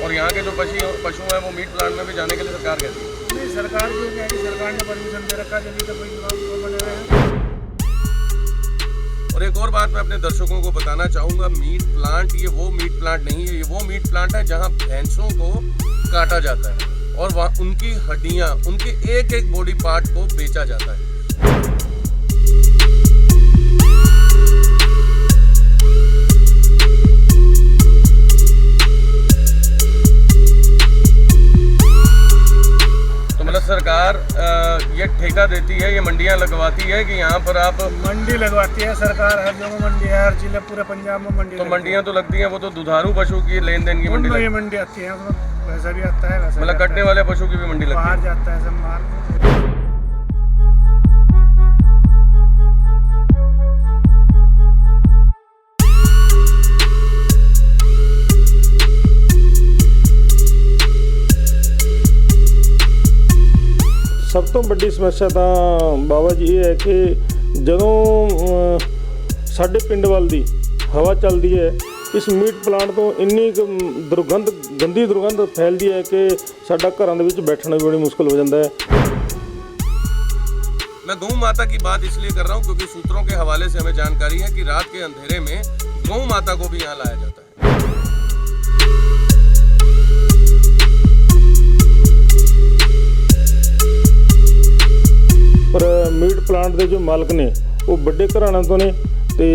और यहाँ के जो पशु हैं वो मीट प्लांट में भी जाने के लिए सरकार कहती है। नहीं, सरकार जो क्या है कि सरकार ने परमिशन दे रखा है, तो कोई वो बने हुए हैं। और एक और बात मैं अपने दर्शकों को बताना चाहूँगा, मीट प्लांट ये वो मीट प्लांट नहीं है, ये वो मीट प्लांट है जहाँ भैंसों को काटा जाता है और वहाँ उनकी हड्डियाँ, उनके एक एक बॉडी पार्ट को बेचा जाता है। सरकार ये ठेका देती है, ये मंडियां लगवाती है कि यहाँ पर आप मंडी लगवाती है सरकार, हर जगह मंडी है, हर जिले पूरे पंजाब में मंडी। तो मंडियां तो लगती हैं, वो तो दुधारू पशु की लेन देन की मंडी ये मंडी आती है, वैसा भी आता है, वैसा मतलब कटने वाले पशु की भी मंडी लगती है, बाहर जाता है सब माल। ਸਭ ਤੋਂ ਵੱਡੀ ਸਮੱਸਿਆ ਤਾਂ ਬਾਬਾ ਜੀ ਇਹ ਹੈ ਕਿ ਜਦੋਂ ਸਾਡੇ ਪਿੰਡ ਵੱਲ ਦੀ ਹਵਾ ਚੱਲਦੀ ਹੈ, ਇਸ ਮੀਟ ਪਲਾਂਟ ਤੋਂ ਇੰਨੀ ਗੰਦੀ ਦੁਰਗੰਧ ਫੈਲਦੀ ਹੈ ਕਿ ਸਾਡਾ ਘਰਾਂ ਦੇ ਵਿੱਚ ਬੈਠਣਾ ਵੀ ਬੜੀ ਮੁਸ਼ਕਲ हो जाता है। मैं गौ माता की बात इसलिए कर रहा हूँ क्योंकि सूत्रों के हवाले से हमें जानकारी है कि रात के अंधेरे में गौ माता को भी यहाँ लाया जाता है। ਪਰ ਮੀਟ ਪਲਾਂਟ ਦੇ ਜੋ ਮਾਲਕ ਨੇ ਉਹ ਵੱਡੇ ਘਰਾਣਿਆਂ ਤੋਂ ਨੇ ਤੇ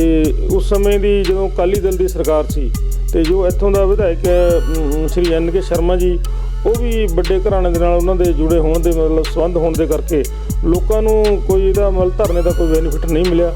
ਉਸ ਸਮੇਂ ਦੀ ਜਦੋਂ ਅਕਾਲੀ ਦਲ ਦੀ ਸਰਕਾਰ ਸੀ ਤੇ ਜੋ ਇੱਥੋਂ ਦਾ ਵਿਧਾਇਕ ਸ਼੍ਰੀ ਐਨ.ਕੇ. ਸ਼ਰਮਾ ਜੀ ਉਹ ਵੀ ਵੱਡੇ ਘਰਾਣੇ ਦੇ ਨਾਲ ਉਹਨਾਂ ਦੇ ਜੁੜੇ ਹੋਣ ਦੇ ਮਤਲਬ ਸੰਬੰਧ ਹੋਣ ਦੇ ਕਰਕੇ ਲੋਕਾਂ ਨੂੰ ਕੋਈ ਇਹਦਾ ਮਤਲਬ ਧਰਨੇ ਦਾ ਕੋਈ ਬੈਨੀਫਿਟ नहीं मिला।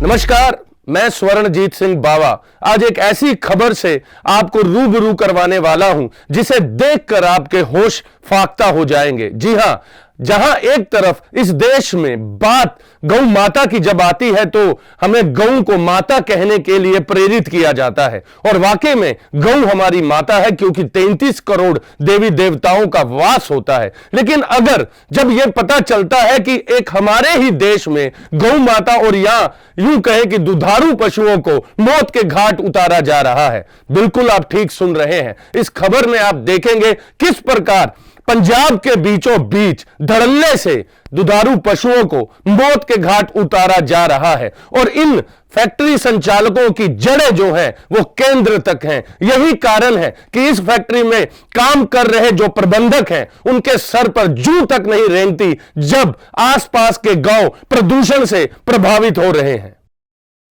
नमस्कार, मैं स्वर्णजीत सिंह बावा आज एक ऐसी खबर से आपको रूबरू करवाने वाला हूं जिसे देखकर आपके होश फाख्ता हो जाएंगे। जी हां, जहां एक तरफ इस देश में बात गौ माता की जब आती है तो हमें गौ को माता कहने के लिए प्रेरित किया जाता है और वाकई में गौ हमारी माता है क्योंकि 33 करोड़ देवी देवताओं का वास होता है। लेकिन अगर जब यह पता चलता है कि एक हमारे ही देश में गौ माता और यहां यूं कहें कि दुधारू पशुओं को मौत के घाट उतारा जा रहा है, बिल्कुल आप ठीक सुन रहे हैं। इस खबर में आप देखेंगे किस प्रकार पंजाब के बीचों बीच धड़ल्ले से दुधारू पशुओं को मौत के घाट उतारा जा रहा है और इन फैक्ट्री संचालकों की जड़ें जो हैं वो केंद्र तक हैं। यही कारण है कि इस फैक्ट्री में काम कर रहे जो प्रबंधक हैं उनके सर पर जूं तक नहीं रेंगती जब आसपास के गांव प्रदूषण से प्रभावित हो रहे हैं।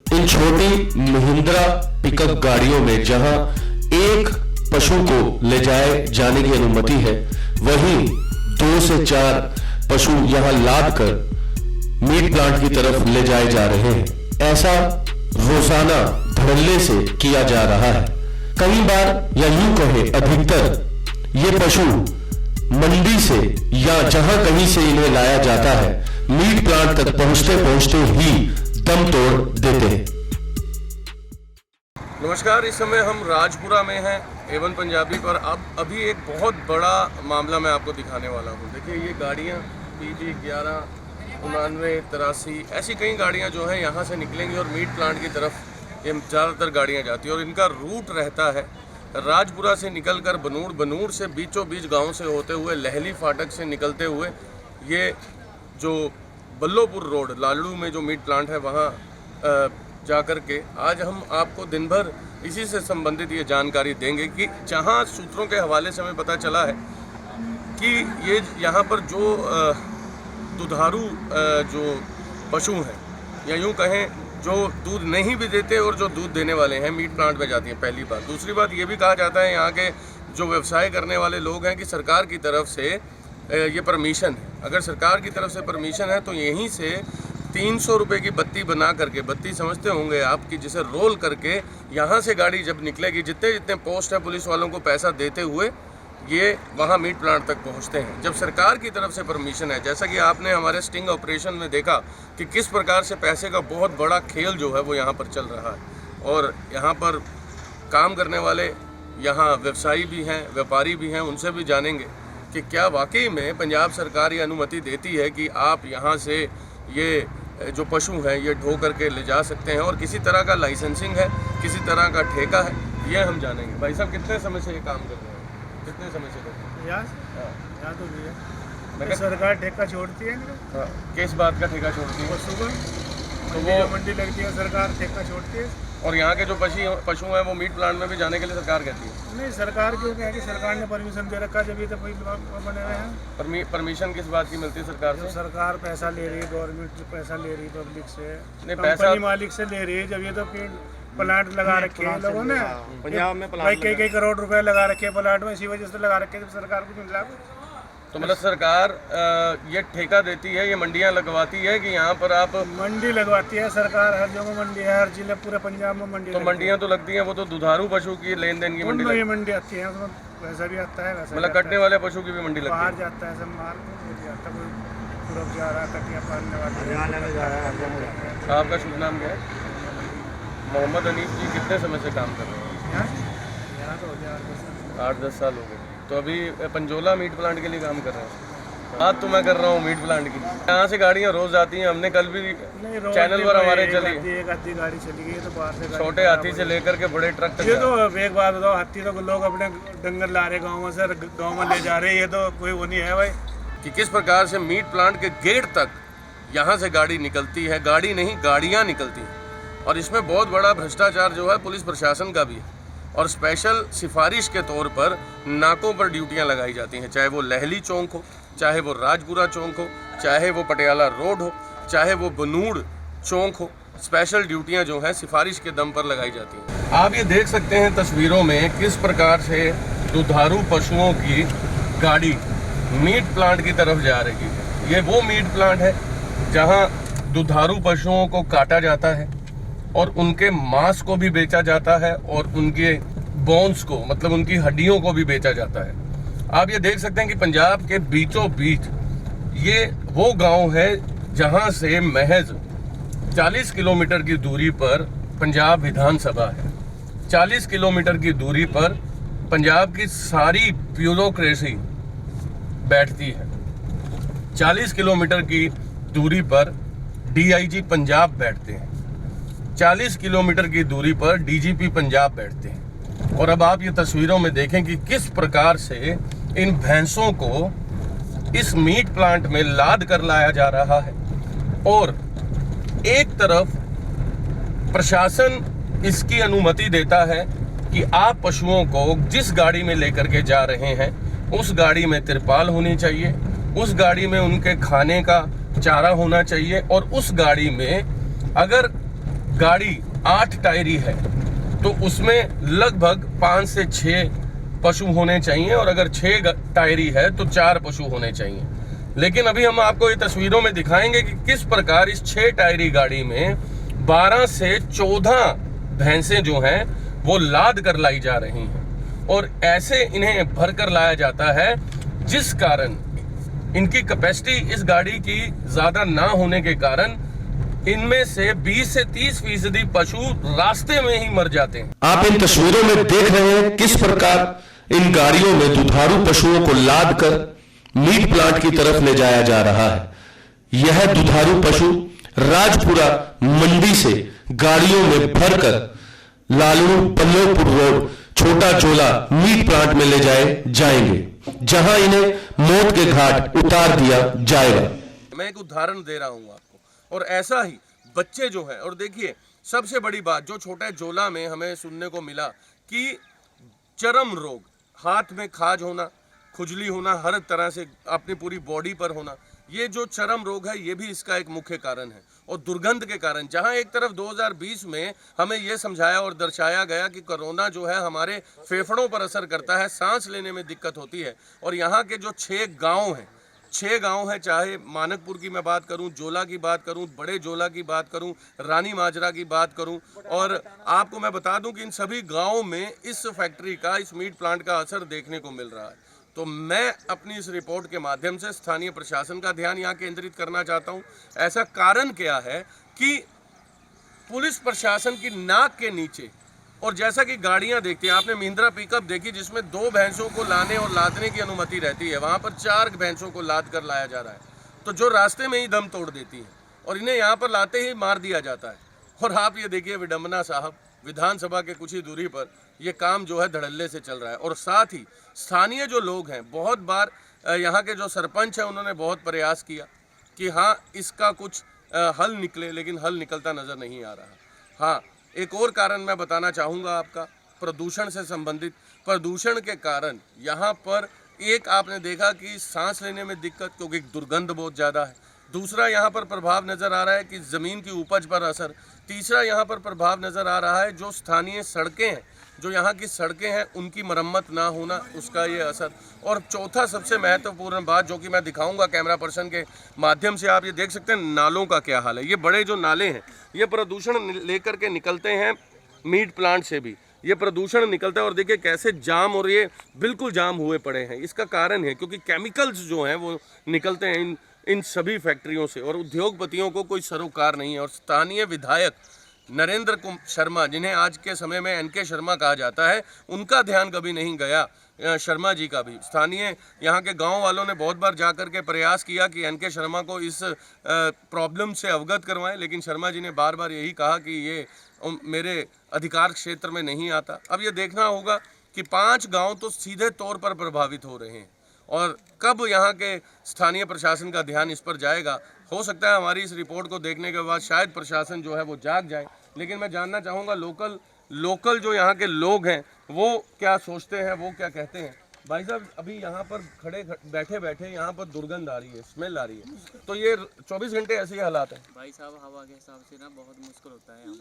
इन छोटी महिंद्रा पिकअप गाड़ियों में जहां एक पशु को ले जाए जाने की अनुमति है, वहीं 2 से 4 पशु यहां लाद कर मीट प्लांट की तरफ ले जाए जा रहे हैं। ऐसा रोजाना धड़ल्ले से किया जा रहा है। कई बार या यूं कहे अधिकतर ये पशु मंडी से या जहां कहीं से इन्हें लाया जाता है, मीट प्लांट तक पहुंचते ही दम तोड़ देते हैं। नमस्कार, इस समय हम राजपुरा में हैं एवन पंजाबी पर। अब अभी एक बहुत बड़ा मामला मैं आपको दिखाने वाला हूँ। देखिए ये गाड़ियाँ PB 11, 99, 83 ऐसी कई गाड़ियाँ जो हैं यहाँ से निकलेंगी और मीट प्लांट की तरफ ये ज़्यादातर गाड़ियाँ जाती हैं और इनका रूट रहता है राजपुरा से निकलकर बनूड़, बनूड़ से बीचों बीच गाँव से होते हुए लहली फाटक से निकलते हुए ये जो बल्लोपुर रोड लालड़ू में जो मीट प्लांट है वहाँ जाकर के आज हम आपको दिन भर इसी से संबंधित ये जानकारी देंगे कि जहाँ सूत्रों के हवाले से हमें पता चला है कि ये यहाँ पर जो दुधारू जो पशु हैं या यूँ कहें जो दूध नहीं भी देते और जो दूध देने वाले हैं मीट प्लांट में जाती हैं, पहली बात। दूसरी बात ये भी कहा जाता है यहाँ के जो व्यवसाय करने वाले लोग हैं कि सरकार की तरफ से ये परमिशन है। अगर सरकार की तरफ से परमिशन है तो यहीं से 300 रुपये की बत्ती बना करके, बत्ती समझते होंगे आप, कि जिसे रोल करके यहाँ से गाड़ी जब निकलेगी, जितने जितने पोस्ट है पुलिस वालों को पैसा देते हुए ये वहाँ मीट प्लांट तक पहुँचते हैं जब सरकार की तरफ से परमिशन है। जैसा कि आपने हमारे स्टिंग ऑपरेशन में देखा कि किस प्रकार से पैसे का बहुत बड़ा खेल जो है वो यहाँ पर चल रहा है और यहाँ पर काम करने वाले यहाँ व्यवसायी भी हैं, व्यापारी भी हैं, उनसे भी जानेंगे कि क्या वाकई में पंजाब सरकार ये अनुमति देती है कि आप यहाँ से ये जो पशु हैं ये ढो करके ले जा सकते हैं और किसी तरह का लाइसेंसिंग है, किसी तरह का ठेका है। ये हम जानेंगे। भाई साहब कितने समय से ये काम कर रहे हैं, कितने समय से करते हैं? यहाँ तो भी है। मैं तो सरकार ठेका छोड़ती है ना, हाँ, किस बात का ठेका छोड़ती है? पशु का। तो वो वो मंडी लगती है, सरकार ठेका छोड़ती है। और यहाँ के जो पशु हैं वो मीट प्लांट में भी जाने के लिए सरकार कहती है। नहीं, सरकार क्यों क्या है कि सरकार ने परमिशन दे रखा, जब ये तो कोई बने हुए हैं। परमिशन किस बात की मिलती है सरकार जब से? सरकार पैसा ले रही है, गवर्नमेंट पैसा ले रही है पब्लिक से, नहीं, कंपनी मालिक से ले रही है। जब ये तो प्लांट लगा रखे हैं लोगों ने, पंजाब में भाई कई करोड़ रुपए लगा रखे हैं प्लांट में, इसी वजह से लगा रखे हैं। जब सरकार को मिल रहा है तो मतलब सरकार ये ठेका देती है, ये मंडियाँ लगवाती है कि यहाँ पर आप, मंडी लगवाती है सरकार, हर जगह मंडी है, हर जिले पूरे पंजाब में मंडी। तो मंडियाँ तो लगती हैं, वो तो दुधारू पशु की लेन देन की मंडी ये मंडी आती है, उसमें वैसा भी आता है, वैसा मतलब कटने वाले पशु की भी मंडी लगती बाहर है। जाता है सब माल, जाता कोई पूरब जा रहा, कटिया पालने वाले। आपका शुभ नाम क्या है? मोहम्मद हनीफ जी कितने समय से काम कर रहे हैं? यहाँ तो हो गया 8-10 साल हो गए। तो अभी पंजोला मीट प्लांट के लिए काम कर रहे हैं। बात तो मैं कर रहा हूँ मीट प्लांट की। यहाँ से गाड़ियाँ रोज आती हैं, हमने कल भी चैनल पर हमारे चली, एक आधी गाड़ी चली गई, तो बाहर से छोटे हाथी से लेकर के बड़े ट्रक तक। ये तो एक बात बताओ, हाथी तो लोग अपने डंगर ला रहे गाँव में से, गाँव में ले जा रहे, ये तो कोई वो नहीं है भाई। कि किस प्रकार से मीट प्लांट के गेट तक यहाँ से गाड़ी निकलती है, गाड़ी नहीं गाड़ियाँ निकलती हैं। और इसमें बहुत बड़ा भ्रष्टाचार जो है पुलिस प्रशासन का भी है। और स्पेशल सिफारिश के तौर पर नाकों पर ड्यूटियां लगाई जाती हैं, चाहे वो लहली चौक हो, चाहे वो राजपुरा चौक हो, चाहे वो पटियाला रोड हो, चाहे वो बनूड़ चौक हो। स्पेशल ड्यूटियां जो हैं सिफारिश के दम पर लगाई जाती हैं। आप ये देख सकते हैं तस्वीरों में किस प्रकार से दुधारू पशुओं की गाड़ी मीट प्लांट की तरफ जा रही है। ये वो मीट प्लांट है जहाँ दुधारू पशुओं को काटा जाता है और उनके मांस को भी बेचा जाता है और उनके बोन्स को, मतलब उनकी हड्डियों को भी बेचा जाता है। आप ये देख सकते हैं कि पंजाब के बीचों बीच ये वो गांव है जहां से महज 40 किलोमीटर की दूरी पर पंजाब विधानसभा है। 40 किलोमीटर की दूरी पर पंजाब की सारी ब्यूरोक्रेसी बैठती है। 40 किलोमीटर की दूरी पर DIG पंजाब बैठते हैं। 40 किलोमीटर की दूरी पर DGP पंजाब बैठते हैं। और अब आप ये तस्वीरों में देखें कि किस प्रकार से इन भैंसों को इस मीट प्लांट में लाद कर लाया जा रहा है। और एक तरफ प्रशासन इसकी अनुमति देता है कि आप पशुओं को जिस गाड़ी में लेकर के जा रहे हैं उस गाड़ी में तिरपाल होनी चाहिए, उस गाड़ी में उनके खाने का चारा होना चाहिए, और उस गाड़ी में अगर गाड़ी 8 टायरी है तो उसमें लगभग 5 से 6 पशु होने चाहिए, और अगर 6 टायरी है तो 4 पशु होने चाहिए। लेकिन अभी हम आपको ये तस्वीरों में दिखाएंगे कि किस प्रकार इस 6 टायरी गाड़ी में 12 से 14 भैंसें जो हैं वो लाद कर लाई जा रही हैं, और ऐसे इन्हें भर कर लाया जाता है जिस कारण इनकी कैपेसिटी इस गाड़ी की ज़्यादा ना होने के कारण इनमें से 20 से 30% पशु रास्ते में ही मर जाते हैं। आप इन तस्वीरों में देख रहे हैं किस प्रकार इन गाड़ियों में दुधारू पशुओं को लाद कर मीट प्लांट की तरफ ले जाया जा रहा है। यह दुधारू पशु राजपुरा मंडी से गाड़ियों में भरकर लालू पल्लोपुर रोड छोटा चोला मीट प्लांट में ले जाएंगे, जहां इन्हें मौत के घाट उतार दिया जाएगा। मैं एक उदाहरण दे रहा हूं आपको। और ऐसा ही बच्चे जो हैं, और देखिए सबसे बड़ी बात जो छोटे जोला में हमें सुनने को मिला कि चर्म रोग, हाथ में खाज होना, खुजली होना, हर तरह से अपनी पूरी बॉडी पर होना, ये जो चर्म रोग है ये भी इसका एक मुख्य कारण है। और दुर्गंध के कारण, जहां एक तरफ 2020 में हमें ये समझाया और दर्शाया गया कि कोरोना जो है हमारे फेफड़ों पर असर करता है, सांस लेने में दिक्कत होती है, और यहाँ के जो 6 गाँव हैं, 6 गांव हैं, चाहे मानकपुर की मैं बात करूं, जोला की बात करूं, बड़े जोला की बात करूं, रानी माजरा की बात करूं, और आपको मैं बता दूं कि इन सभी गांवों में इस फैक्ट्री का, इस मीट प्लांट का असर देखने को मिल रहा है। तो मैं अपनी इस रिपोर्ट के माध्यम से स्थानीय प्रशासन का ध्यान यहाँ केंद्रित करना चाहता हूँ। ऐसा कारण क्या है कि पुलिस प्रशासन की नाक के नीचे, और जैसा कि गाड़ियां देखती हैं, आपने महिंद्रा पिकअप देखी जिसमें 2 भैंसों को लाने और लादने की अनुमति रहती है, वहां पर 4 भैंसों को लाद कर लाया जा रहा है, तो जो रास्ते में ही दम तोड़ देती हैं और इन्हें यहाँ पर लाते ही मार दिया जाता है। और आप ये देखिए विडंबना साहब, विधानसभा के कुछ ही दूरी पर ये काम जो है धड़ल्ले से चल रहा है। और साथ ही स्थानीय जो लोग हैं, बहुत बार यहाँ के जो सरपंच हैं उन्होंने बहुत प्रयास किया कि हाँ इसका कुछ हल निकले, लेकिन हल निकलता नज़र नहीं आ रहा। हाँ, एक और कारण मैं बताना चाहूँगा आपका, प्रदूषण से संबंधित। प्रदूषण के कारण यहाँ पर एक आपने देखा कि सांस लेने में दिक्कत, क्योंकि दुर्गंध बहुत ज़्यादा है। दूसरा यहाँ पर प्रभाव नज़र आ रहा है कि ज़मीन की उपज पर असर। तीसरा यहाँ पर प्रभाव नज़र आ रहा है जो स्थानीय सड़कें हैं, जो यहाँ की सड़कें हैं उनकी मरम्मत ना होना, उसका ये असर। और चौथा सबसे महत्वपूर्ण बात जो कि मैं दिखाऊंगा कैमरा पर्सन के माध्यम से, आप ये देख सकते हैं नालों का क्या हाल है। ये बड़े जो नाले हैं ये प्रदूषण लेकर के निकलते हैं मीट प्लांट से भी, ये प्रदूषण निकलता है। और देखिए कैसे जाम, और ये बिल्कुल जाम हुए पड़े हैं। इसका कारण है क्योंकि केमिकल्स जो हैं वो निकलते हैं इन सभी फैक्ट्रियों से, और उद्योगपतियों को कोई सरोकार नहीं है। और स्थानीय विधायक नरेंद्र शर्मा, जिन्हें आज के समय में एनके शर्मा कहा जाता है, उनका ध्यान कभी नहीं गया। शर्मा जी का भी, स्थानीय यहाँ के गांव वालों ने बहुत बार जाकर के प्रयास किया कि एनके शर्मा को इस प्रॉब्लम से अवगत करवाएं, लेकिन शर्मा जी ने बार बार यही कहा कि ये मेरे अधिकार क्षेत्र में नहीं आता। अब ये देखना होगा कि 5 गांव तो सीधे तौर पर प्रभावित हो रहे हैं, और कब यहाँ के स्थानीय प्रशासन का ध्यान इस पर जाएगा। हो सकता है हमारी इस रिपोर्ट को देखने के बाद शायद प्रशासन जो है वो जाग जाए, लेकिन मैं जानना चाहूँगा लोकल जो यहाँ के लोग हैं वो क्या सोचते हैं, वो क्या कहते हैं। भाई साहब, अभी यहाँ पर बैठे यहाँ पर दुर्गंध आ रही है, स्मेल आ रही है, तो ये 24 घंटे ऐसे ही हालात हैं? भाई साहब, हवा के हिसाब से ना बहुत मुश्किल होता है यहाँ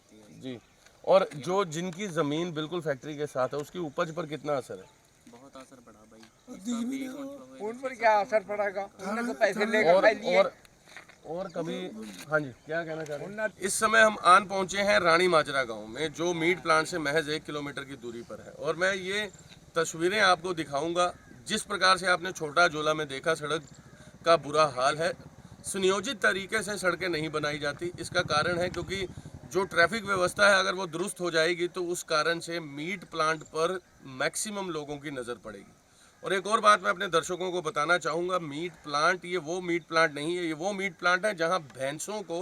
पे जी। और जो जिनकी ज़मीन बिल्कुल फैक्ट्री के साथ है उसकी उपज पर कितना असर है? बहुत असर पड़ा भाई। उन पर क्या असर पड़ेगा? उन्होंने तो पैसे लेकर खाई लिए। और कभी, हाँ जी, क्या कहना चाह रहे हैं? इस समय हम आन पहुंचे हैं रानी माजरा गांव में, जो मीट प्लांट से महज 1 किलोमीटर की दूरी पर है। और मैं ये तस्वीरें आपको दिखाऊंगा। जिस प्रकार से आपने छोटा जोला में देखा, सड़क का बुरा हाल है। सुनियोजित तरीके से सड़कें नहीं बनाई जाती। इसका कारण है क्योंकि जो ट्रैफिक व्यवस्था है अगर वो दुरुस्त हो जाएगी तो उस कारण से मीट प्लांट पर मैक्सिमम लोगों की नज़र पड़ेगी। और एक और बात मैं अपने दर्शकों को बताना चाहूँगा, मीट प्लांट ये वो मीट प्लांट नहीं है, ये वो मीट प्लांट है जहाँ भैंसों को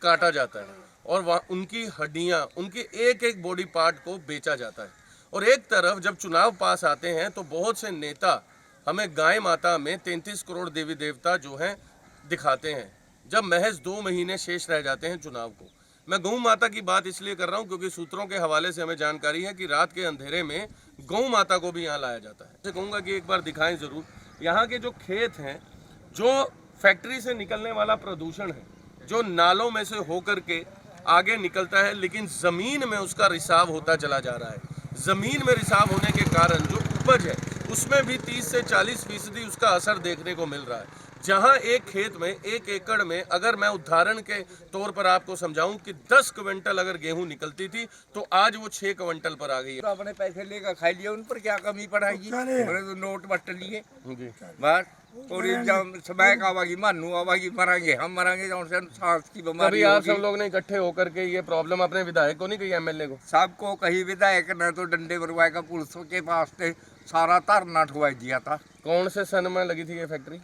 काटा जाता है और वहाँ उनकी हड्डियाँ, उनके एक एक बॉडी पार्ट को बेचा जाता है। और एक तरफ जब चुनाव पास आते हैं तो बहुत से नेता हमें गाय माता में 33 करोड़ देवी देवता जो हैं दिखाते हैं, जब महज 2 महीने शेष रह जाते हैं चुनाव को। मैं गौ माता की बात इसलिए कर रहा हूं क्योंकि सूत्रों के हवाले से हमें जानकारी है कि रात के अंधेरे में गौ माता को भी यहाँ लाया जाता है। मैं कहूँगा कि एक बार दिखाएं ज़रूर। यहाँ के जो खेत हैं, जो फैक्ट्री से निकलने वाला प्रदूषण है, जो नालों में से होकर के आगे निकलता है, लेकिन ज़मीन में उसका रिसाव होता चला जा रहा है। ज़मीन में रिसाव होने के कारण जो उपज है उसमें भी 30 से 40% उसका असर देखने को मिल रहा है। जहां एक खेत में 1 एकड़ में, अगर मैं उदाहरण के तौर पर आपको समझाऊं कि 10 क्विंटल अगर गेहूं निकलती थी तो आज वो 6 क्विंटल पर आ गई है। तो अपने पैसे लेकर खाई लिए, उन पर क्या कमी पड़ेगी? मैंने तो नोट बट लिए बस। और जब समय का आवागी, मानू आवागी, मरेंगे हम, मरेंगे तो उनसे सांस की बीमारी। अभी आप सब लोग ने इकट्ठे होकर के ये प्रॉब्लम अपने विधायक को नहीं कही, एमएलए को? सबको कही, विधायक ने तो डंडे मरवाए का, पुलिस के पास से सारा धरना ठुआ दिया था। कौन से सन में लगी थी ये फैक्ट्री?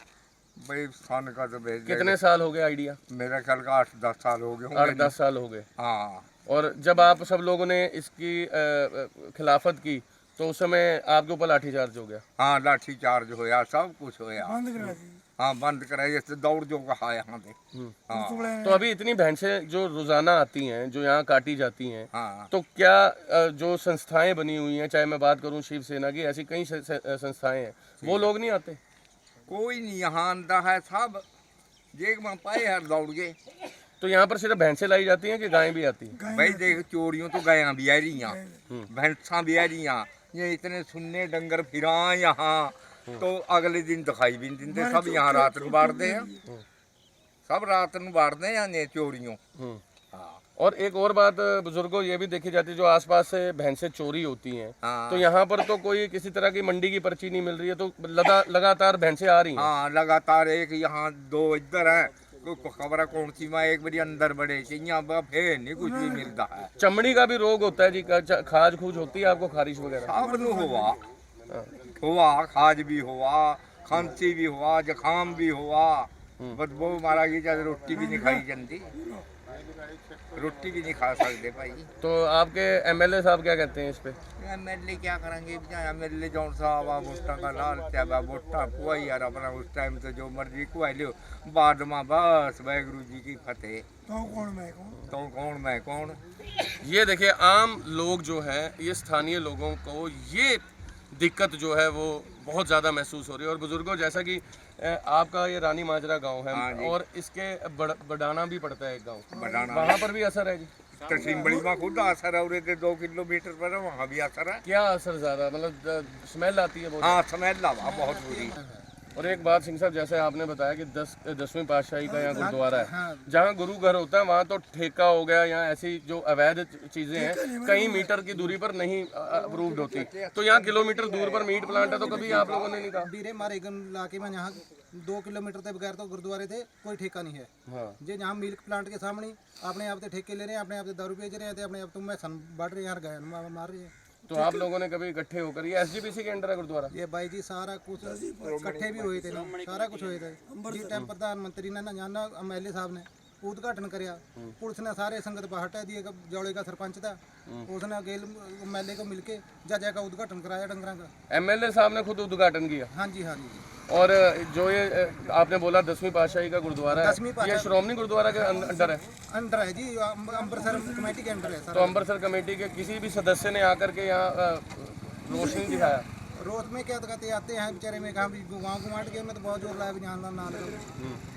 भाई सन का तो भेज, कितने साल हो गए आइडिया? मेरा ख्याल का 8-10 साल हो गए। 8-10 साल हो गए। हाँ। और जब आप सब लोगों ने इसकी खिलाफत की तो उस समय आपके ऊपर लाठीचार्ज हो गया? हाँ, लाठी चार्ज होया, सब कुछ होया। हाँ, बंद कराई, जैसे दौड़ जो कहा यहाँ पे। हाँ। तो अभी इतनी भैंसें जो रोजाना आती हैं, जो यहाँ काटी जाती हैं, हाँ। तो क्या जो संस्थाएं बनी हुई हैं, चाहे मैं बात करूँ शिवसेना की, ऐसी कई संस्थाएं हैं, वो लोग नहीं आते? कोई नहीं यहाँ आंदा है, सब देख में पाए हर दौड़ गए। तो यहाँ पर सिर्फ भैंसें लाई जाती हैं कि गायें भी आती हैं? भाई देख, चोरियों तो गायां भी आ रही, भैंसा भी आ रही, ये इतने सुन्ने डंगर फिरा यहाँ, तो अगले दिन दिखाई भी नहीं देते। सब यहाँ रात को बाढ़ते हैं, सब रात को बाढ़ते हैं ये चोरियों। हाँ। और एक और बात बुजुर्गों, ये भी देखी जाती है, जो आसपास से भैंसें चोरी होती हैं, हाँ। तो यहाँ पर तो कोई किसी तरह की मंडी की पर्ची नहीं मिल रही है, तो लगातार भैंसें आ रही हैं? हाँ, लगातार, एक यहाँ 2 इधर है, खबर है कौन सी में, एक बड़ी अंदर बड़े यहाँ फिर नहीं कुछ भी मिलता है। चमड़ी का भी रोग होता है जी? खाज खूज होती है आपको, खारिश वगैरह? सब हुआ, खाज भी हुआ, खांसी भी हुआ, जखाम भी हुआ, बदबू मारा गई, रोटी भी नहीं खाई जाती। रोटी भी नहीं खा सकते भाई। तो आपके एमएलए साहब क्या कहते हैं इस पे? एमएलए क्या करेंगे, एमएलए जौन साहब आ वोटा का लाल क्या वोटा कुआ यार अपना उस टाइम तो जो मर्जी कुआ लियो बाद में बस वाहेगुरु जी की फतेह। तो कौन मैं कौन। ये देखिए आम लोग जो है, ये स्थानीय लोगों को ये दिक्कत जो है वो बहुत ज़्यादा महसूस हो रही है। और बुजुर्गों, जैसा कि आपका ये रानी माजरा गांव हाँ है जी। और इसके बडाना भी पड़ता है एक गांव, बडाना। वहाँ पर भी असर है जी? तहसील बड़ी में खुद असर है, और 2 किलोमीटर पर है, वहाँ भी असर है। क्या असर ज़्यादा, मतलब स्मेल आती है बहुत? हाँ स्मेल लावा बहुत बुरी। और एक बात सिंह साहब, जैसे आपने बताया कि 10वीं पातशाही का यहाँ गुरुद्वारा है, जहाँ गुरु घर होता है वहाँ तो ठेका हो गया, यहाँ ऐसी जो अवैध चीजें हैं कई मीटर की दूरी पर नहीं अप्रूव्ड होती, तो यहाँ किलोमीटर दूर पर मीट प्लांट है, तो कभी आप लोगों ने नहीं कहा? ਵੀਰੇ ਮਾਰੇ ਗਨ ਇਲਾਕੇ में यहाँ 2 किलोमीटर के बगैर तो गुरुद्वारे थे कोई ठेका नहीं है। हाँ। जे यहाँ मिल्क प्लांट के सामने अपने आप से ठेके ले रहे हैं, अपने आप से दारू बेच रहे हैं, अपने आप तुम में सन बढ़ रहे हैं, यहाँ गाय मार रहे हैं। तो आप लोगों ने कभी इकट्ठे होकर, ये एसजीपीसी के अंडर है गुरुद्वारा? ये भाई जी सारा कुछ इकट्ठे भी हुए थे ना, सारा कुछ हुए थे जी टाइम प्रधानमंत्री ने ना जाना एमएलए साहब ने उद्घाटन करिया, पुलिस ने सारे संगत पर हटा दिए, जौड़े का सरपंच था उसने गेल एमएलए को मिलके जजा का उद्घाटन कराया डंगरा का। एमएलए साहब ने खुद उद्घाटन किया? हाँ जी हाँ जी। और जो ये आपने बोला 10वीं पातशाही का गुरुद्वारा है, 10वीं पातशाही- ये श्रोमणी गुरुद्वारा के अंडर है? अंडर है जी, अमृतसर कमेटी के अंडर है तो सर। अमृतसर कमेटी के किसी भी सदस्य ने आकर के यहाँ रोशनी दिखाया? रोज में क्या कहते आते हैं बेचारे में कहा गाँव गुमाट के में तो बहुत जोर लगा भी यहाँ ना लगा,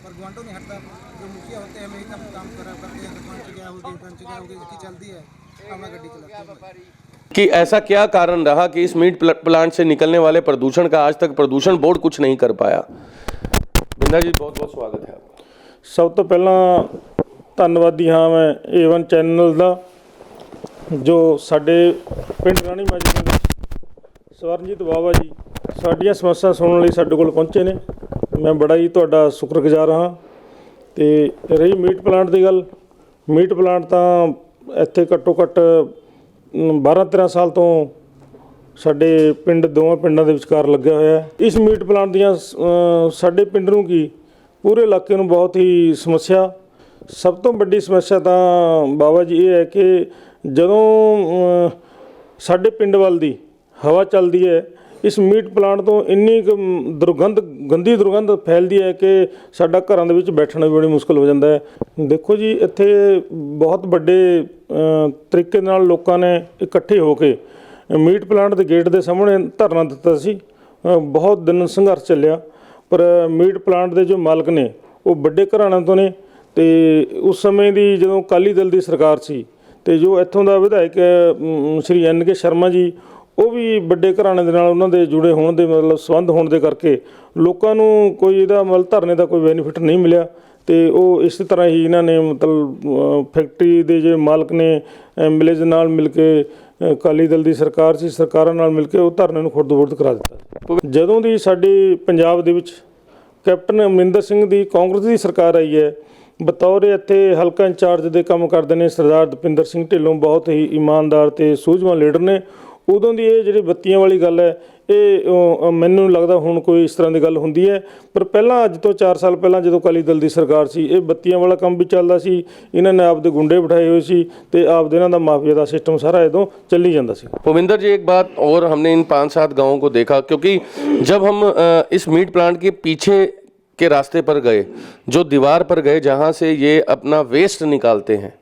पर गुआंटो नहीं हटता। जो मुखिया होते हैं वही सब काम करते हैं, सरपंच क्या हो गई, पंच क्या हो गई, इसकी चलती है, हमें गड्डी चलाते हैं। कि ऐसा क्या कारण रहा कि इस मीट प्लांट से निकलने वाले प्रदूषण का आज तक प्रदूषण बोर्ड कुछ नहीं कर पाया? बिंदा जी, बहुत बहुत स्वागत है आपका। ਸਭ ਤੋਂ ਪਹਿਲਾਂ ਧੰਨਵਾਦੀ ਹਾਂ ਮੈਂ A1 ਚੈਨਲ ਦਾ, ਜੋ ਸਾਡੇ ਪਿੰਡ ਰਾਣੀ ਮਾਜਰੇ ਦੇ ਸਵਰਨਜੀਤ ਬਾਵਾ ਜੀ ਸਾਡੀਆਂ ਸਮੱਸਿਆ ਸੁਣਨ ਲਈ ਸਾਡੇ ਕੋਲ ਪਹੁੰਚੇ ਨੇ। ਮੈਂ ਬੜਾ ਹੀ ਤੁਹਾਡਾ ਸ਼ੁਕਰਗੁਜ਼ਾਰ ਹਾਂ। ਤੇ ਰਹੀ ਮੀਟ ਪਲਾਂਟ ਦੀ ਗੱਲ, ਮੀਟ ਪਲਾਂਟ ਤਾਂ ਇੱਥੇ ਘੱਟੋ ਘੱਟ 12-13 ਸਾਲ ਤੋਂ ਸਾਡੇ ਪਿੰਡ ਦੋਵਾਂ ਪਿੰਡਾਂ ਦੇ ਵਿਚਕਾਰ ਲੱਗਿਆ ਹੋਇਆ ਹੈ। ਇਸ ਮੀਟ ਪਲਾਂਟ ਦੀਆਂ ਸਾਡੇ ਪਿੰਡ ਨੂੰ ਕੀ ਪੂਰੇ ਇਲਾਕੇ ਨੂੰ ਬਹੁਤ ਹੀ ਸਮੱਸਿਆ, ਸਭ ਤੋਂ ਵੱਡੀ ਸਮੱਸਿਆ ਤਾਂ ਬਾਬਾ ਜੀ ਇਹ ਹੈ ਕਿ ਜਦੋਂ ਸਾਡੇ ਪਿੰਡ ਵੱਲ ਦੀ ਹਵਾ ਚੱਲਦੀ ਹੈ, ਇਸ ਮੀਟ ਪਲਾਂਟ ਤੋਂ ਇੰਨੀ ਕੁ ਗੰਦੀ ਦੁਰਗੰਧ ਫੈਲਦੀ ਹੈ ਕਿ ਸਾਡਾ ਘਰਾਂ ਦੇ ਵਿੱਚ ਬੈਠਣਾ ਵੀ ਬੜੀ ਮੁਸ਼ਕਲ ਹੋ ਜਾਂਦਾ ਹੈ। ਦੇਖੋ ਜੀ, ਇੱਥੇ ਬਹੁਤ ਵੱਡੇ ਤਰੀਕੇ ਨਾਲ ਲੋਕਾਂ ਨੇ ਇਕੱਠੇ ਹੋ ਕੇ ਮੀਟ ਪਲਾਂਟ ਦੇ ਗੇਟ ਦੇ ਸਾਹਮਣੇ ਧਰਨਾ ਦਿੱਤਾ ਸੀ। ਬਹੁਤ ਦਿਨ ਸੰਘਰਸ਼ ਚੱਲਿਆ, ਪਰ ਮੀਟ ਪਲਾਂਟ ਦੇ ਜੋ ਮਾਲਕ ਨੇ ਉਹ ਵੱਡੇ ਘਰਾਣਿਆਂ ਤੋਂ ਨੇ। ਤੇ ਉਸ ਸਮੇਂ ਦੀ ਜਦੋਂ ਅਕਾਲੀ ਦਲ ਦੀ ਸਰਕਾਰ ਸੀ, ਤੇ ਜੋ ਇੱਥੋਂ ਦਾ ਵਿਧਾਇਕ ਸ਼੍ਰੀ NK ਸ਼ਰਮਾ ਜੀ, ਉਹ ਵੀ ਵੱਡੇ ਘਰਾਣੇ ਦੇ ਨਾਲ ਉਹਨਾਂ ਦੇ ਜੁੜੇ ਹੋਣ ਦੇ ਮਤਲਬ ਸੰਬੰਧ ਹੋਣ ਦੇ ਕਰਕੇ ਲੋਕਾਂ ਨੂੰ ਕੋਈ ਇਹਦਾ ਮਤਲਬ ਧਰਨੇ ਦਾ ਕੋਈ ਬੈਨੀਫਿਟ ਨਹੀਂ ਮਿਲਿਆ। ਤੇ ਉਹ ਇਸੇ ਤਰ੍ਹਾਂ ਹੀ ਇਹਨਾਂ ਨੇ ਮਤਲਬ ਫੈਕਟਰੀ ਦੇ ਜਿਹੜੇ ਮਾਲਕ ਨੇ MLA ਦੇ ਨਾਲ ਮਿਲ ਕੇ, ਅਕਾਲੀ ਦਲ ਦੀ ਸਰਕਾਰ ਸੀ, ਸਰਕਾਰਾਂ ਨਾਲ ਮਿਲ ਕੇ ਉਹ ਧਰਨੇ ਨੂੰ ਖੁਰਦ-ਬੁਰਦ ਕਰਾ ਦਿੱਤਾ। ਜਦੋਂ ਦੀ ਸਾਡੇ ਪੰਜਾਬ ਦੇ ਵਿੱਚ ਕੈਪਟਨ ਅਮਰਿੰਦਰ ਸਿੰਘ ਦੀ ਕਾਂਗਰਸ ਦੀ ਸਰਕਾਰ ਆਈ ਹੈ, ਬਤੌਰ ਇੱਥੇ ਹਲਕਾ ਇੰਚਾਰਜ ਦੇ ਕੰਮ ਕਰਦੇ ਨੇ ਸਰਦਾਰ ਦਪਿੰਦਰ ਸਿੰਘ ਢਿੱਲੋਂ, ਬਹੁਤ ਹੀ ਇਮਾਨਦਾਰ ਤੇ ਸੂਝਵਾਨ ਲੀਡਰ ਨੇ। ਉਦੋਂ ਦੀ ਇਹ ਜਿਹੜੀ ਬੱਤੀਆਂ ਵਾਲੀ ਗੱਲ ਹੈ, ਇਹ ਮੈਨੂੰ ਲੱਗਦਾ ਹੁਣ ਕੋਈ ਇਸ ਤਰ੍ਹਾਂ ਦੀ ਗੱਲ ਹੁੰਦੀ ਹੈ, ਪਰ ਪਹਿਲਾਂ ਅੱਜ ਤੋਂ 4 ਸਾਲ ਪਹਿਲਾਂ ਜਦੋਂ ਅਕਾਲੀ ਦਲ ਦੀ ਸਰਕਾਰ ਸੀ, ਇਹ ਬੱਤੀਆਂ ਵਾਲਾ ਕੰਮ ਵੀ ਚੱਲਦਾ ਸੀ। ਇਹਨਾਂ ਨੇ ਆਪਦੇ ਗੁੰਡੇ ਬਿਠਾਏ ਹੋਏ ਸੀ ਤੇ ਆਪਦੇ ਇਹਨਾਂ ਦਾ ਮਾਫੀਆ ਦਾ ਸਿਸਟਮ ਸਾਰਾ ਇਦੋਂ ਚੱਲੀ ਜਾਂਦਾ ਸੀ। भूपिंदर जी, एक बात और, हमने इन 5-7 गांवों को देखा, क्योंकि जब हम इस मीट प्लांट के पीछे के रास्ते पर गए, जो दीवार पर गए जहां से ये अपना वेस्ट निकालते हैं,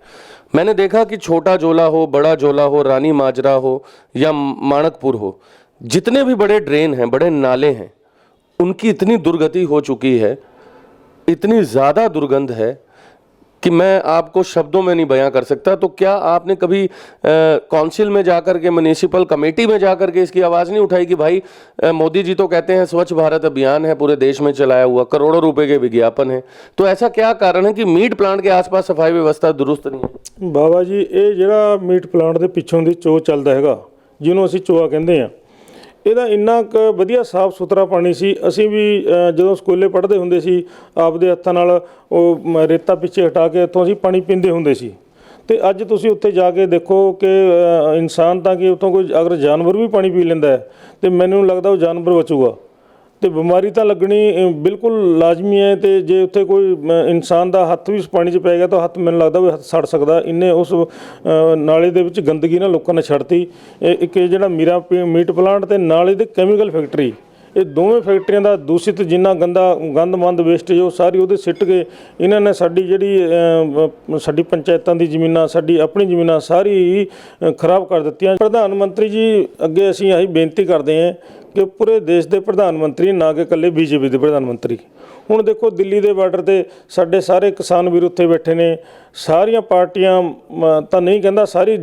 मैंने देखा कि छोटा जोला हो, बड़ा जोला हो, रानी माजरा हो या माणकपुर हो, जितने भी बड़े ड्रेन हैं, बड़े नाले हैं, उनकी इतनी दुर्गति हो चुकी है, इतनी ज़्यादा दुर्गंध है कि मैं आपको शब्दों में नहीं बयां कर सकता। तो क्या आपने कभी काउंसिल में जाकर के, म्युनिसिपल कमेटी में जाकर के इसकी आवाज़ नहीं उठाई कि भाई मोदी जी तो कहते हैं स्वच्छ भारत अभियान है पूरे देश में चलाया हुआ, करोड़ों रुपए के विज्ञापन है, तो ऐसा क्या कारण है कि मीट प्लांट के आसपास सफाई व्यवस्था दुरुस्त नहीं है? ਬਾਬਾ ਜੀ, ਇਹ ਜਿਹੜਾ ਮੀਟ ਪਲਾਂਟ ਦੇ ਪਿੱਛੋਂ ਦੀ ਚੋ ਚੱਲਦਾ ਹੈਗਾ, ਜਿਹਨੂੰ ਅਸੀਂ ਚੋਆ ਕਹਿੰਦੇ ਆ, ਇਹਦਾ ਇੰਨਾ ਕੁ ਵਧੀਆ ਸਾਫ਼ ਸੁਥਰਾ ਪਾਣੀ ਸੀ। ਅਸੀਂ ਵੀ ਜਦੋਂ ਸਕੂਲੇ ਪੜ੍ਹਦੇ ਹੁੰਦੇ ਸੀ, ਆਪਦੇ ਹੱਥਾਂ ਨਾਲ ਉਹ ਰੇਤਾ ਪਿੱਛੇ ਹਟਾ ਕੇ ਇੱਥੋਂ ਅਸੀਂ ਪਾਣੀ ਪੀਂਦੇ ਹੁੰਦੇ ਸੀ। ਤੇ ਅੱਜ ਤੁਸੀਂ ਉੱਥੇ ਜਾ ਕੇ ਦੇਖੋ ਕਿ ਇਨਸਾਨ ਤਾਂ ਕਿ ਉੱਥੋਂ ਕੋਈ ਅਗਰ ਜਾਨਵਰ ਵੀ ਪਾਣੀ ਪੀ ਲੈਂਦਾ ਹੈ, ਤੇ ਮੈਨੂੰ ਲੱਗਦਾ ਉਹ ਜਾਨਵਰ ਬਚੂਗਾ। ਤੇ ਬਿਮਾਰੀ ਤਾਂ ਲੱਗਣੀ ਬਿਲਕੁਲ ਲਾਜ਼ਮੀ ਹੈ। ਤੇ ਜੇ ਉੱਥੇ ਕੋਈ ਇਨਸਾਨ ਦਾ ਹੱਥ ਵੀ ਉਸ ਪਾਣੀ 'ਚ ਪੈ ਗਿਆ ਤਾਂ ਹੱਥ ਮੈਨੂੰ ਲੱਗਦਾ ਵੀ ਹੱਥ ਸੜ ਸਕਦਾ। ਇੰਨੇ ਉਸ ਨਾਲੇ ਦੇ ਵਿੱਚ ਗੰਦਗੀ ਨਾ ਲੋਕਾਂ ਨੇ ਛੱਡਤੀ। ਇੱਕ ਇਹ ਜਿਹੜਾ ਮੀਰਾ ਮੀਟ ਪਲਾਂਟ ਤੇ ਨਾਲੇ ਦੇ ਕੈਮੀਕਲ ਫੈਕਟਰੀ, ਇਹ ਦੋਵੇਂ ਫੈਕਟਰੀਆਂ ਦਾ ਦੂਸ਼ਿਤ ਜਿੰਨਾ ਗੰਦਮੰਦ ਵੇਸਟੇਜ ਉਹ ਸਾਰੀ ਉਹਦੇ ਸਿੱਟ ਕੇ ਇਹਨਾਂ ਨੇ ਸਾਡੀ ਜਿਹੜੀ ਸਾਡੀ ਪੰਚਾਇਤਾਂ ਦੀ ਜ਼ਮੀਨਾਂ, ਸਾਡੀ ਆਪਣੀ ਜ਼ਮੀਨਾਂ ਸਾਰੀ ਖਰਾਬ ਕਰ ਦਿੱਤੀਆਂ। ਪ੍ਰਧਾਨ ਮੰਤਰੀ ਜੀ ਅੱਗੇ ਅਸੀਂ ਆਹੀ ਬੇਨਤੀ ਕਰਦੇ ਹਾਂ ਕਿ ਪੂਰੇ ਦੇਸ਼ ਦੇ ਪ੍ਰਧਾਨ ਮੰਤਰੀ, ਨਾ ਕਿ ਇਕੱਲੇ ਬੀਜੇਪੀ ਦੇ ਪ੍ਰਧਾਨ ਮੰਤਰੀ। ਹੁਣ ਦੇਖੋ ਦਿੱਲੀ ਦੇ ਬਾਰਡਰ ਤੇ ਸਾਡੇ ਸਾਰੇ ਕਿਸਾਨ ਵੀਰ ਉੱਥੇ ਬੈਠੇ ਨੇ, ਸਾਰੀਆਂ ਪਾਰਟੀਆਂ ਤਾਂ ਨਹੀਂ ਕਹਿੰਦਾ, ਸਾਰੇ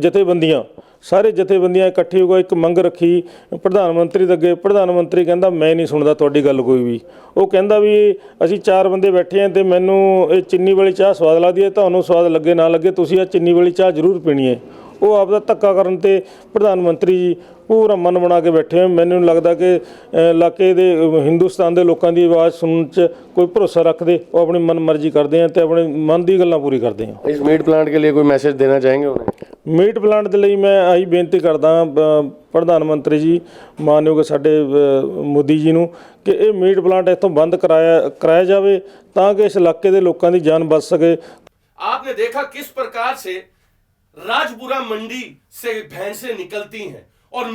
ਜਥੇਬੰਦੀਆਂ ਇਕੱਠੀ ਹੋ ਕੇ ਇੱਕ ਮੰਗ ਰੱਖੀ ਪ੍ਰਧਾਨ ਮੰਤਰੀ ਦੇ ਅੱਗੇ। ਪ੍ਰਧਾਨ ਮੰਤਰੀ ਕਹਿੰਦਾ ਮੈਂ ਨਹੀਂ ਸੁਣਦਾ ਤੁਹਾਡੀ ਗੱਲ ਕੋਈ ਵੀ। ਉਹ ਕਹਿੰਦਾ ਵੀ ਅਸੀਂ 4 ਬੰਦੇ ਬੈਠੇ ਹਾਂ ਤੇ ਮੈਨੂੰ ਇਹ ਚੀਨੀ ਵਾਲੀ ਚਾਹ ਸਵਾਦ ਲੱਗਦੀ ਹੈ, ਤੁਹਾਨੂੰ ਸਵਾਦ ਲੱਗੇ ਨਾ ਲੱਗੇ ਤੁਸੀਂ ਇਹ ਚੀਨੀ ਵਾਲੀ ਚਾਹ ਜ਼ਰੂਰ ਪੀਣੀ ਹੈ। ਉਹ ਆਪਦਾ ਧੱਕਾ ਕਰਨ ਤੇ ਪ੍ਰਧਾਨ ਮੰਤਰੀ ਜੀ ਪੂਰਾ ਮਨ ਬਣਾ ਕੇ ਬੈਠੇ ਹੋਏ। ਮੈਨੂੰ ਲੱਗਦਾ ਕਿ ਇਲਾਕੇ ਦੇ ਹਿੰਦੁਸਤਾਨ ਦੇ ਲੋਕਾਂ ਦੀ ਆਵਾਜ਼ ਸੁਣਨ 'ਚ ਕੋਈ ਭਰੋਸਾ ਰੱਖਦੇ, ਉਹ ਆਪਣੀ ਮਨ ਮਰਜ਼ੀ ਕਰਦੇ ਆ ਤੇ ਆਪਣੇ ਮਨ ਦੀ ਗੱਲਾਂ ਪੂਰੀ ਕਰਦੇ ਆ। इस मीट प्लांट के लिए कोई मैसेज देना चाहेंगे उन्हें? ਮੀਟ ਪਲਾਂਟ ਦੇ ਲਈ ਮੈਂ ਆਹੀ ਬੇਨਤੀ ਕਰਦਾ ਪ੍ਰਧਾਨ ਮੰਤਰੀ ਜੀ, ਮਾਨਯੋਗ ਸਾਡੇ ਮੋਦੀ ਜੀ ਨੂੰ, ਕਿ ਇਹ ਮੀਟ ਪਲਾਂਟ ਇੱਥੋਂ ਬੰਦ ਕਰਾਇਆ ਜਾਵੇ ਤਾਂ ਕਿ ਇਸ ਇਲਾਕੇ ਦੇ ਲੋਕਾਂ ਦੀ ਜਾਨ ਬਚ ਸਕੇ। आपने देखा किस प्रकार से राजपुरा मंडी से भैंसें निकलती हैं और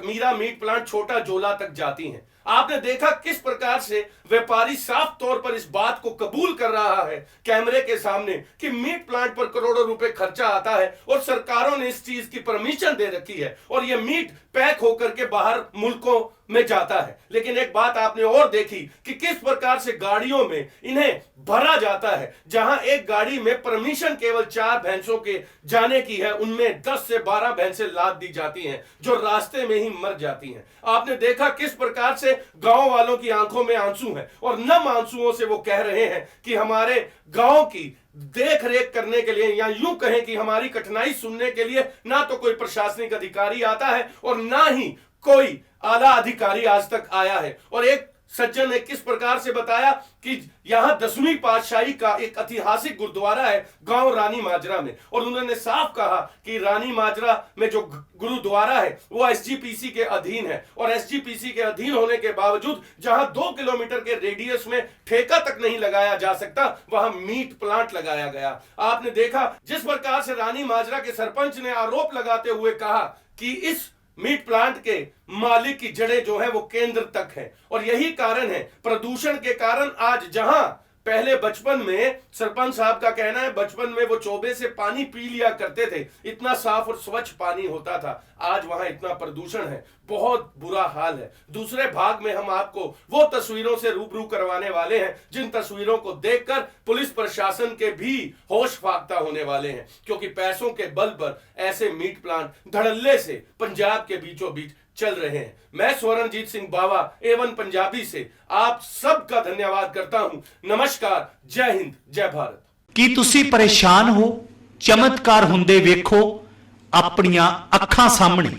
मीरा मीट प्लांट छोटा जोला तक जाती हैं। आपने देखा किस प्रकार से व्यापारी साफ तौर पर इस बात को कबूल कर रहा है कैमरे के सामने कि मीट प्लांट पर करोड़ों रुपए खर्चा आता है और सरकारों ने इस चीज की परमिशन दे रखी है और यह मीट पैक होकर के बाहर मुल्कों में जाता है। लेकिन एक बात आपने और देखी कि किस प्रकार से गाड़ियों में इन्हें भरा जाता है, जहां एक गाड़ी में परमिशन केवल 4 भैंसों के जाने की है, उनमें 10 से 12 भैंसें लाद दी जाती हैं जो रास्ते में ही मर जाती हैं। आपने देखा किस प्रकार से गांव वालों की आंखों में आंसू हैं और नम आंसुओं से वो कह रहे हैं कि हमारे गांव की देख रेख करने के लिए, या यूं कहें कि हमारी कठिनाई सुनने के लिए ना तो कोई प्रशासनिक अधिकारी आता है और ना ही कोई आला अधिकारी आज तक आया है। और एक सज्जन ने किस प्रकार से बताया कि यहां 10वीं पातशाही का एक ऐतिहासिक गुरुद्वारा है गांव रानी माजरा में, और उन्होंने साफ कहा कि रानी माजरा में जो गुरुद्वारा है वो एसजीपीसी के अधीन है और एसजीपीसी के अधीन होने के बावजूद जहां 2 किलोमीटर के रेडियस में ठेका तक नहीं लगाया जा सकता, वहां मीट प्लांट लगाया गया। आपने देखा जिस प्रकार से रानी माजरा के सरपंच ने आरोप लगाते हुए कहा कि इस मीट प्लांट के मालिक की जड़ें जो है वो केंद्र तक है, और यही कारण है प्रदूषण के कारण आज जहां पहले बचपन में सरपंच साहब का कहना है बचपन में वो चोबे से पानी पी लिया करते थे, इतना साफ और स्वच्छ पानी होता था, आज वहां इतना प्रदूषण है, बहुत बुरा हाल है। दूसरे भाग में हम आपको वो तस्वीरों से रूबरू करवाने वाले हैं जिन तस्वीरों को देखकर पुलिस प्रशासन के भी होश फाख्ता होने वाले हैं, क्योंकि पैसों के बल पर ऐसे मीट प्लांट धड़ल्ले से पंजाब के बीचों बीच चल रहे हैं। मैं स्वरणजीत सिंह बावा A1 पंजाबी से आप सबका धन्यवाद करता हूं। नमस्कार, जय हिंद, जय भारत। ਕੀ ਤੁਸੀਂ ਪਰੇਸ਼ਾਨ ਹੋ? ਚਮਤਕਾਰ ਹੁੰਦੇ ਵੇਖੋ ਆਪਣੀਆਂ ਅੱਖਾਂ ਸਾਹਮਣੇ।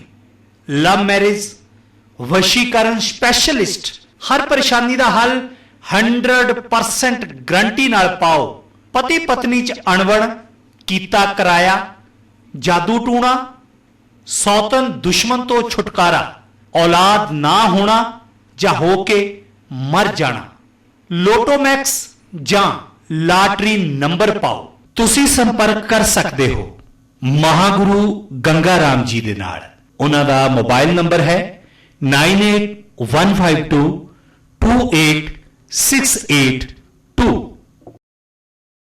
ਲਵ ਮੈਰਿਜ, ਵਸ਼ੀਕਰਨ ਸਪੈਸ਼ਲਿਸਟ, ਹਰ ਪਰੇਸ਼ਾਨੀ ਦਾ ਹੱਲ 100% ਗਰੰਟੀ ਨਾਲ ਪਾਓ। ਪਤੀ ਪਤਨੀ ਚ ਅਣਬਣ, ਕੀਤਾ ਕਰਾਇਆ, ਜਾਦੂ ਟੂਣਾ, सौतन दुश्मन तो छुटकारा, औलाद ना होना या होके मर जाना, लोटोमैक्स ਜਾਂ लाटरी नंबर पाओ। ਤੁਸੀਂ संपर्क कर सकते हो महागुरु गंगा राम जी ਦੇ ਨਾਲ। ਉਹਨਾਂ ਦਾ मोबाइल नंबर है 9815222868